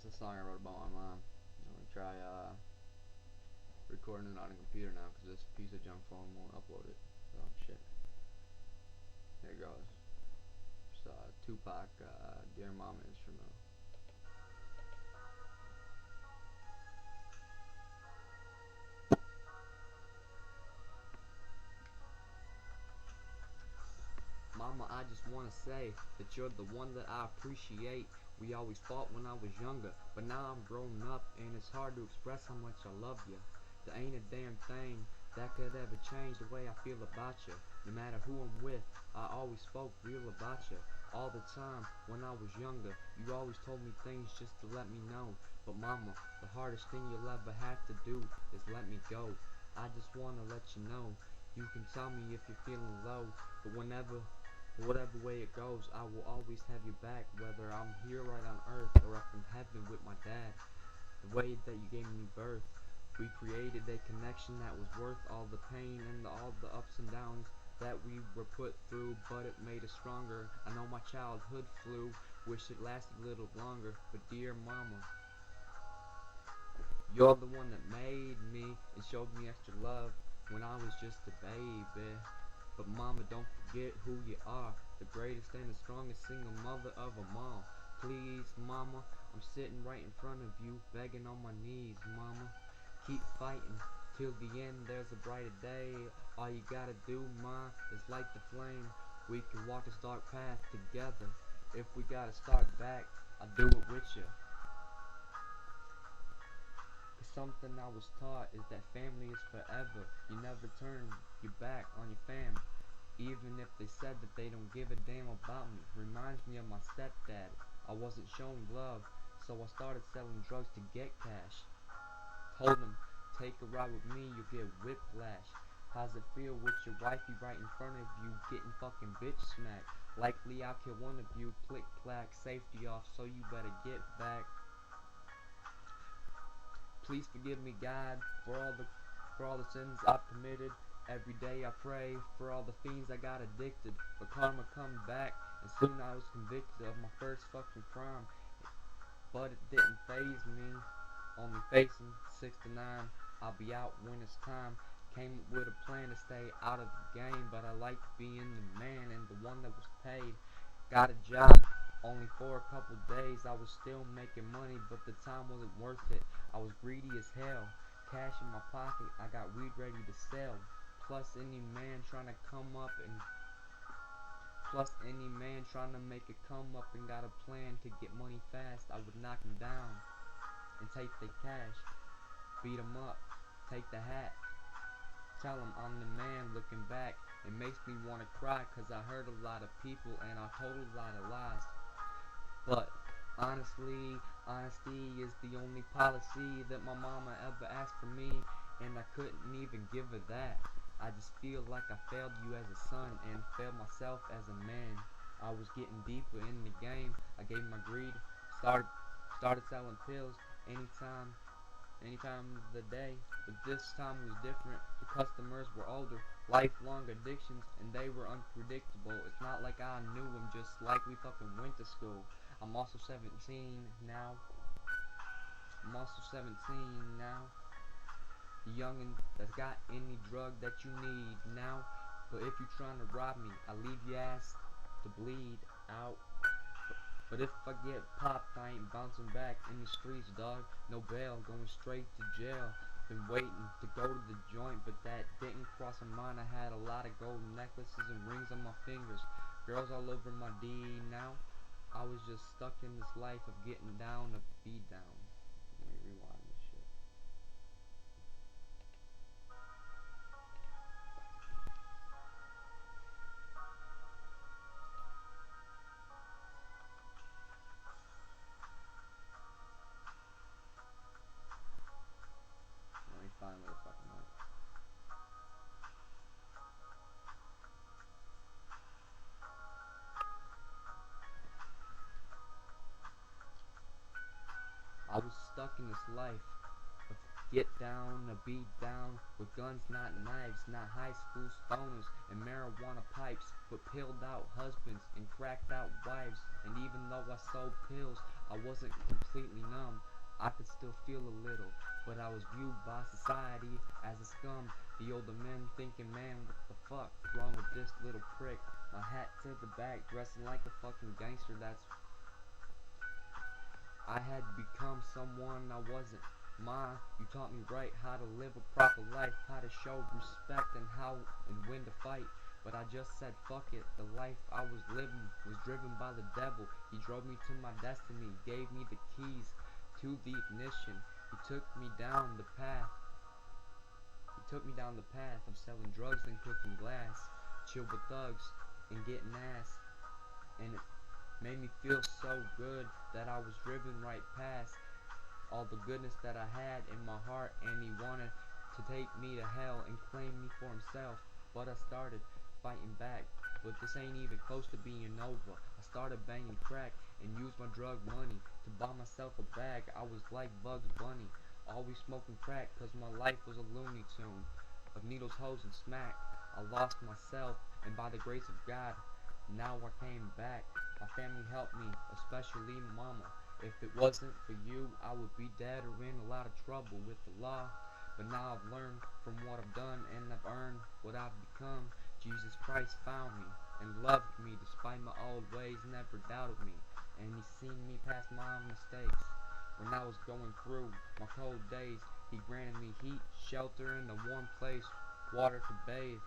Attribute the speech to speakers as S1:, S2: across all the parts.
S1: a song I wrote about my mom. I'm gonna try recording it on a computer now because this piece of junk phone won't upload it. So shit. Here it goes. It's Tupac, Dear Mama instrumental. Mama, I just wanna say that you're the one that I appreciate. We always fought when I was younger, but now I'm grown up and it's hard to express how much I love you. There ain't a damn thing that could ever change the way I feel about you. No matter who I'm with, I always spoke real about you. All the time when I was younger, you always told me things just to let me know. But mama, the hardest thing you'll ever have to do is let me go. I just wanna let you know. You can tell me if you're feeling low, but whatever way it goes, I will always have your back, whether I'm here right on earth or up in heaven with my dad. The way that you gave me birth, we created a connection that was worth all the pain and all the ups and downs that we were put through, but it made us stronger. I know my childhood flew, wish it lasted a little longer, but dear mama, you're the one that made me and showed me extra love when I was just a baby. But mama, don't forget who you are, the greatest and the strongest single mother of them all. Please, mama, I'm sitting right in front of you, begging on my knees, mama. Keep fighting till the end, there's a brighter day. All you gotta do, ma, is light the flame. We can walk this dark path together. If we gotta start back, I'll do it with you. Cause something I was taught is that family is forever. You never turn your back on your fam. Even if they said that they don't give a damn about me. Reminds me of my stepdad. I wasn't shown love, so I started selling drugs to get cash. Told him, take a ride with me, you'll get whiplash. How's it feel with your wifey right in front of you, getting fucking bitch smacked? Likely I'll kill one of you, click clack, safety off, so you better get back. Please forgive me, God, for all the sins I've committed. Every day I pray for all the fiends I got addicted. But karma come back, and soon I was convicted of my first fucking crime. But it didn't faze me. Only facing 6 to 9. I'll be out when it's time. Came with a plan to stay out of the game, but I liked being the man and the one that was paid. Got a job only for a couple days. I was still making money, but the time wasn't worth it. I was greedy as hell. Cash in my pocket, I got weed ready to sell. Plus any man trying to come up and Plus any man trying to make it come up and got a plan to get money fast, I would knock him down and take the cash, beat him up, take the hat, tell him I'm the man. Looking back, it makes me want to cry, cause I hurt a lot of people and I told a lot of lies. But honestly, honesty is the only policy that my mama ever asked for me, and I couldn't even give her that. I just feel like I failed you as a son and failed myself as a man. I was getting deeper in the game. I gave my greed, started started selling pills any time of the day. But this time was different. The customers were older, lifelong addictions, and they were unpredictable. It's not like I knew them, just like we fucking went to school. I'm also 17 now. I'm also 17 now. Youngin' that's got any drug that you need now. But if you trying to rob me, I leave your ass to bleed out. But if I get popped, I ain't bouncing back in the streets, dog. No bail, going straight to jail. Been waiting to go to the joint, but that didn't cross my mind. I had a lot of gold necklaces and rings on my fingers. Girls all over my D now. I was just stuck in this life of getting down to be down. Let me rewind this shit. Let me find where the fuck I'm at. I was stuck in this life Get down, a beat down, with guns not knives, not high school stoners and marijuana pipes, but pilled out husbands and cracked out wives. And even though I sold pills, I wasn't completely numb. I could still feel a little, but I was viewed by society as a scum. The older men thinking, man, what the fuck wrong with this little prick? My hat to the back, dressing like a fucking gangster. That's I had become someone I wasn't. Ma, you taught me right how to live a proper life, how to show respect and how and when to fight. But I just said fuck it. The life I was living was driven by the devil. He drove me to my destiny, gave me the keys to the ignition. He took me down the path. He took me down the path of selling drugs and cooking glass, chill with thugs and getting ass. And it made me feel so good that I was driven right past all the goodness that I had in my heart, and he wanted to take me to hell and claim me for himself. But I started fighting back, but this ain't even close to being over. I started banging crack and used my drug money to buy myself a bag. I was like Bugs Bunny, always smoking crack cause my life was a Looney Tune of needles, hoes, and smack. I lost myself, and by the grace of God, now I came back. My family helped me, especially my mama. If it wasn't for you, I would be dead or in a lot of trouble with the law. But now I've learned from what I've done, and I've earned what I've become. Jesus Christ found me and loved me despite my old ways, never doubted me. And He's seen me past my mistakes. When I was going through my cold days, He granted me heat, shelter, and a warm place, water to bathe.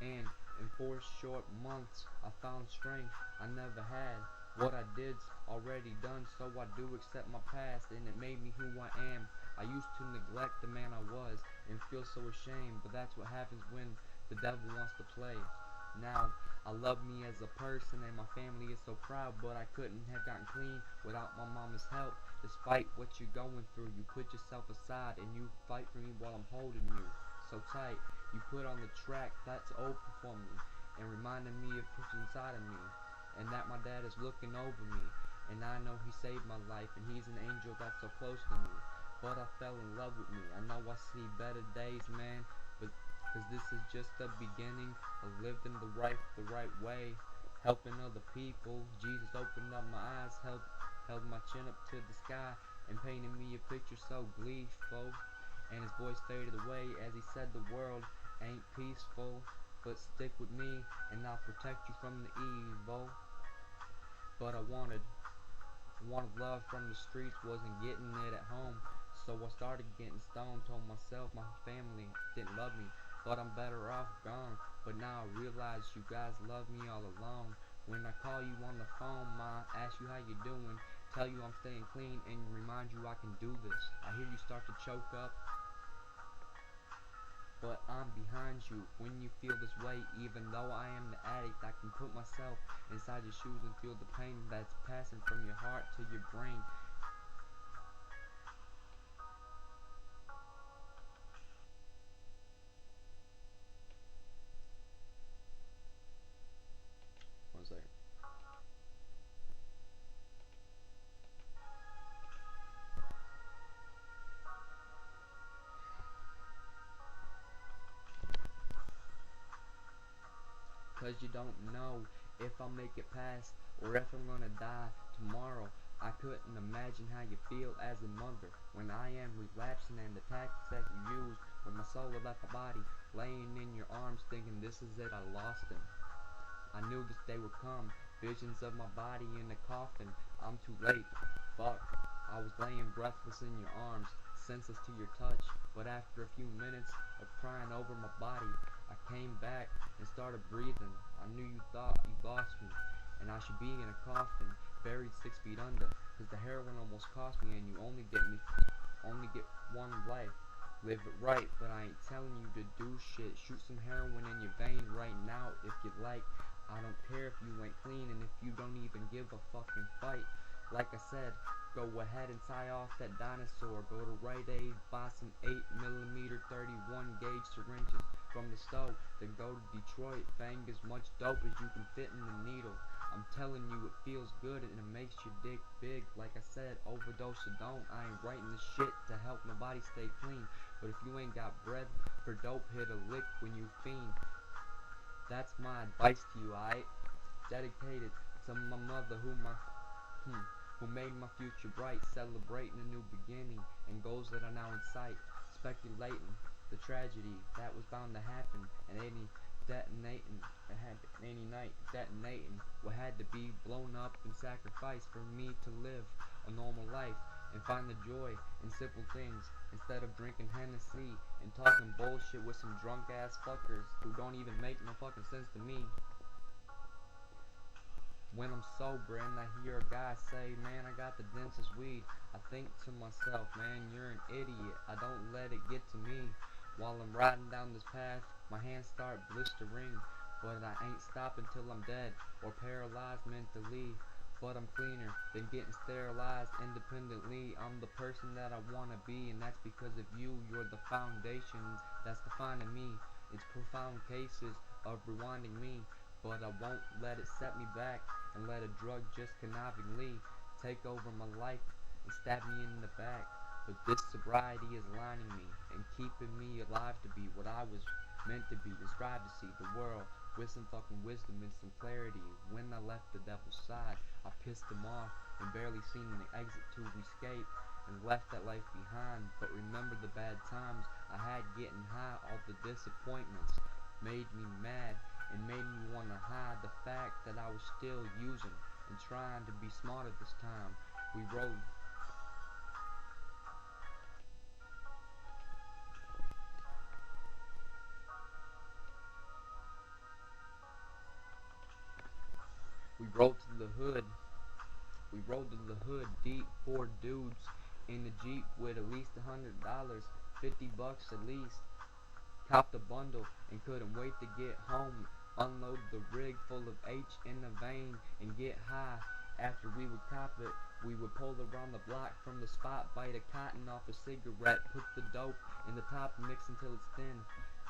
S1: And in 4 short months, I found strength I never had. What I did's already done, so I do accept my past, and it made me who I am. I used to neglect the man I was and feel so ashamed, but that's what happens when the devil wants to play. Now, I love me as a person, and my family is so proud, but I couldn't have gotten clean without my mama's help. Despite what you're going through, you put yourself aside and you fight for me while I'm holding you so tight. You put on the track that's open for me and reminding me of what's inside of me, and that my dad is looking over me, and I know he saved my life, and he's an angel that's so close to me. But I fell in love with me. I know I see better days, man, but cause this is just the beginning of living the right way, helping other people. Jesus opened up my eyes, held my chin up to the sky, and painted me a picture so gleeful. And his voice faded away as he said, the world ain't peaceful, but stick with me and I'll protect you from the evil. But I wanted love from the streets, wasn't getting it at home. So I started getting stoned, told myself my family didn't love me, but I'm better off gone. But now I realize you guys love me all along. When I call you on the phone, ma, ask you how you doing, tell you I'm staying clean, and remind you I can do this. I hear you start to choke up, but I'm behind you when you feel this way. Even though I am the addict, I can put myself inside your shoes and feel the pain that's passing from your heart to your brain. One second. Cause you don't know if I'll make it past or if I'm gonna die tomorrow. I couldn't imagine how you feel as a mother when I am relapsing, and the tactics that you use when my soul left my body, laying in your arms thinking this is it, I lost him. I knew this day would come, visions of my body in the coffin. I'm too late, fuck. I was laying breathless in your arms, senseless to your touch. But after a few minutes of crying over my body, I came back and started breathing. I knew you thought you lost me, and I should be in a coffin, buried 6 feet under. Cause the heroin almost cost me, and you only get one life. Live it right, but I ain't telling you to do shit. Shoot some heroin in your vein right now if you like. I don't care if you ain't clean and if you don't even give a fucking fight. Like I said, go ahead and tie off that dinosaur. Go to Rite Aid, buy some 8mm 31 gauge syringes from the stove. Then go to Detroit, bang as much dope as you can fit in the needle. I'm telling you, it feels good and it makes your dick big. Like I said, overdose or don't, I ain't writing this shit to help nobody stay clean. But if you ain't got bread for dope, hit a lick when you fiend. That's my advice to you, alright? Dedicated to my mother who made my future bright, celebrating a new beginning and goals that are now in sight, speculating the tragedy that was bound to happen, and any night detonating what had to be blown up and sacrificed for me to live a normal life and find the joy in simple things instead of drinking Hennessy and talking bullshit with some drunk ass fuckers who don't even make no fucking sense to me. When I'm sober and I hear a guy say, man, I got the densest weed, I think to myself, man, you're an idiot. I don't let it get to me. While I'm riding down this path, my hands start blistering, but I ain't stopping till I'm dead or paralyzed mentally. But I'm cleaner than getting sterilized independently. I'm the person that I wanna be, and that's because of you. You're the foundation that's defining me. It's profound cases of rewinding me, but I won't let it set me back and let a drug just connivingly take over my life and stab me in the back. But this sobriety is lining me and keeping me alive to be what I was meant to be, to strive to see the world with some fucking wisdom and some clarity. When I left the devil's side, I pissed him off and barely seen an exit to escape and left that life behind. But remember the bad times I had getting high, all the disappointments made me mad and made me want to hide the fact that I was still using and trying to be smarter this time. We rode we rode to the hood. We rode to the hood deep, 4 dudes in the Jeep with at least $100, $50 at least. Copped a bundle and couldn't wait to get home. Unload the rig full of H in the vein and get high. After we would cop it, we would pull around the block from the spot, bite a cotton off a cigarette, put the dope in the top, mix until it's thin.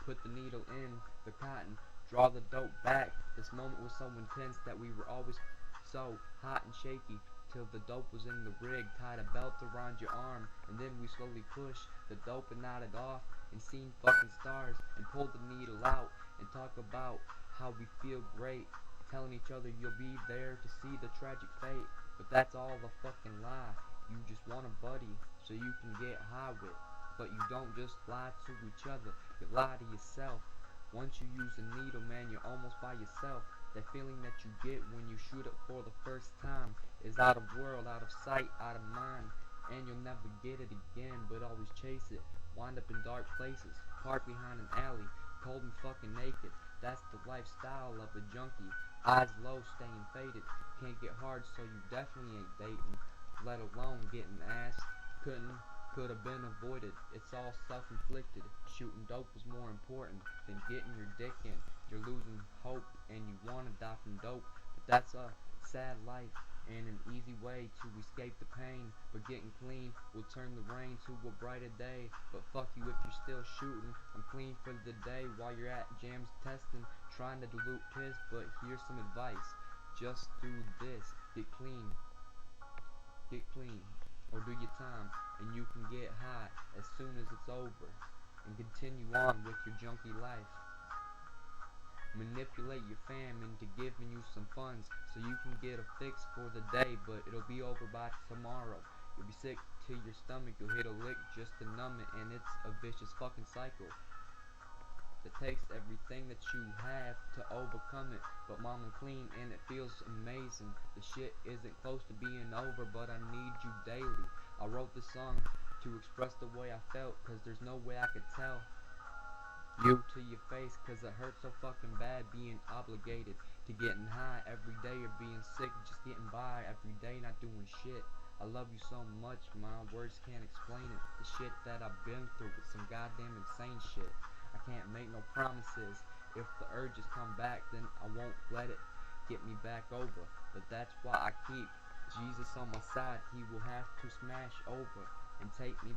S1: Put the needle in the cotton, draw the dope back. This moment was so intense that we were always so hot and shaky till the dope was in the rig. Tied a belt around your arm and then we slowly pushed the dope and nodded off and seen fucking stars and pulled the needle out and talk about how we feel great, telling each other you'll be there to see the tragic fate. But that's all a fucking lie. You just want a buddy so you can get high with. But you don't just lie to each other, you lie to yourself. Once you use a needle, man, you're almost by yourself. That feeling that you get when you shoot it for the first time is out of world, out of sight, out of mind. And you'll never get it again, but always chase it. Wind up in dark places, park behind an alley, cold and fucking naked. That's the lifestyle of a junkie. Eyes low, staying faded. Can't get hard, so you definitely ain't dating. Let alone getting ass. Could have been avoided. It's all self-inflicted. Shooting dope was more important than getting your dick in. You're losing hope and you wanna die from dope. But that's a sad life and an easy way to escape the pain. But getting clean will turn the rain to a brighter day. But fuck you if you're still shooting. I'm clean for the day while you're at jams testing, trying to dilute piss. But here's some advice. Just do this. Get clean, or do your time, and you can get high as soon as it's over, and continue on with your junkie life. Manipulate your fam into giving you some funds so you can get a fix for the day, but it'll be over by tomorrow. You'll be sick to your stomach, you'll hit a lick just to numb it, and it's a vicious fucking cycle. It takes everything that you have to overcome it. But mom, I'm clean and it feels amazing. The shit isn't close to being over, but I need you daily. I wrote this song to express the way I felt, cause there's no way I could tell you to your face, cause it hurts so fucking bad being obligated to getting high every day, or being sick just getting by every day not doing shit. I love you so much, my words can't explain it. The shit that I've been through with some goddamn insane shit. I can't make no promises. If the urges come back, then I won't let it get me back over. But that's why I keep Jesus on my side. He will have to smash over and take me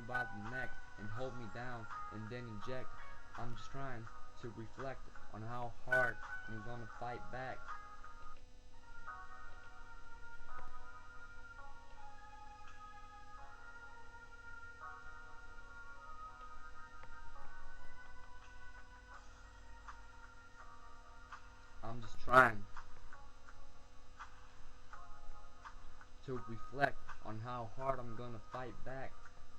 S1: by the neck and hold me down and then inject. I'm just trying to reflect on how hard I'm gonna fight back to reflect on how hard I'm gonna fight back.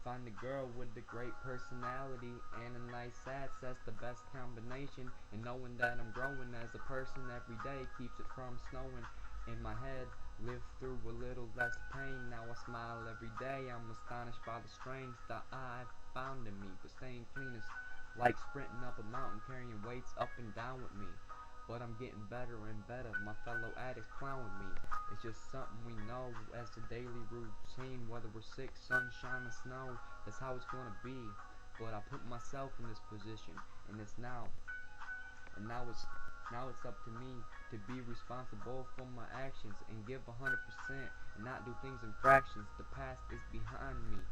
S1: Find a girl with a great personality and a nice ass, that's the best combination. And knowing that I'm growing as a person every day keeps it from snowing. In my head, live through a little less pain. Now I smile every day, I'm astonished by the strength that I've found in me. But staying clean is like sprinting up a mountain, carrying weights up and down with me. But I'm getting better and better, my fellow addicts clown with me. It's just something we know as a daily routine. Whether we're sick, sunshine, or snow, that's how it's gonna be. But I put myself in this position, and it's now. And now it's up to me to be responsible for my actions and give 100% and not do things in fractions. The past is behind me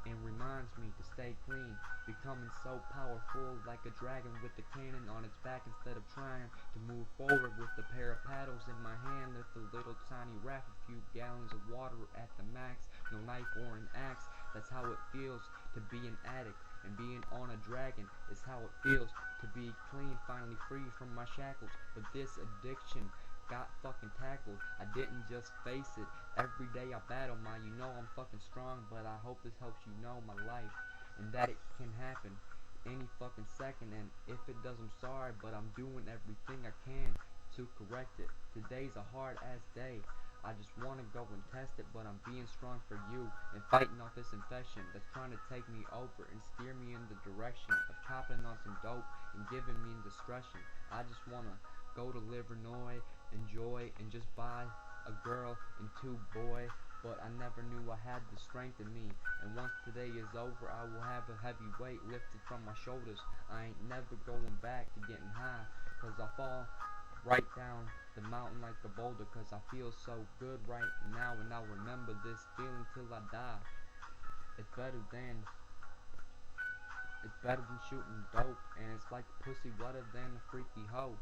S1: and reminds me to stay clean, becoming so powerful like a dragon with a cannon on its back instead of trying to move forward with a pair of paddles in my hand. Lift a little tiny raft, a few gallons of water at the max, no knife or an axe. That's how it feels to be an addict, and being on a dragon is how it feels to be clean, finally free from my shackles. But this addiction got fucking tackled. I didn't just face it. Every day I battle my, you know I'm fucking strong, but I hope this helps you know my life and that it can happen any fucking second. And if it does, I'm sorry, but I'm doing everything I can to correct it. Today's a hard ass day. I just want to go and test it, but I'm being strong for you and fighting off this infection that's trying to take me over and steer me in the direction of copping on some dope and giving me indiscretion. I just want to go to Livernois, enjoy, and just buy a girl and two boy, but I never knew I had the strength in me. And once today is over, I will have a heavy weight lifted from my shoulders. I ain't never going back to getting high, cause I fall right down the mountain like a boulder, cause I feel so good right now, and I'll remember this feeling till I die. It's better than shooting dope, and it's like pussy wetter than a freaky hoe.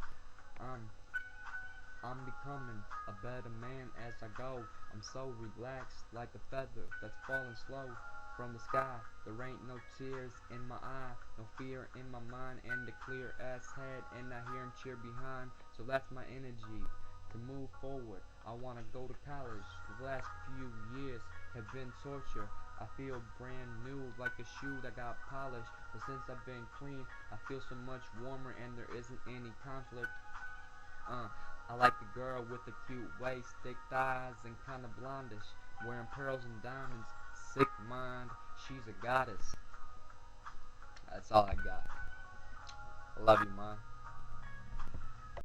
S1: I'm becoming a better man as I go. I'm so relaxed like a feather that's falling slow from the sky. There ain't no tears in my eye, no fear in my mind, and a clear ass head, and I hear him cheer behind. So that's my energy to move forward. I wanna go to college. The last few years have been torture. I feel brand new like a shoe that got polished, but since I've been clean, I feel so much warmer and there isn't any conflict. I like the girl with the cute waist, thick thighs, and kinda blondish, wearing pearls and diamonds, sick mind, she's a goddess. That's all I got. I love you, man.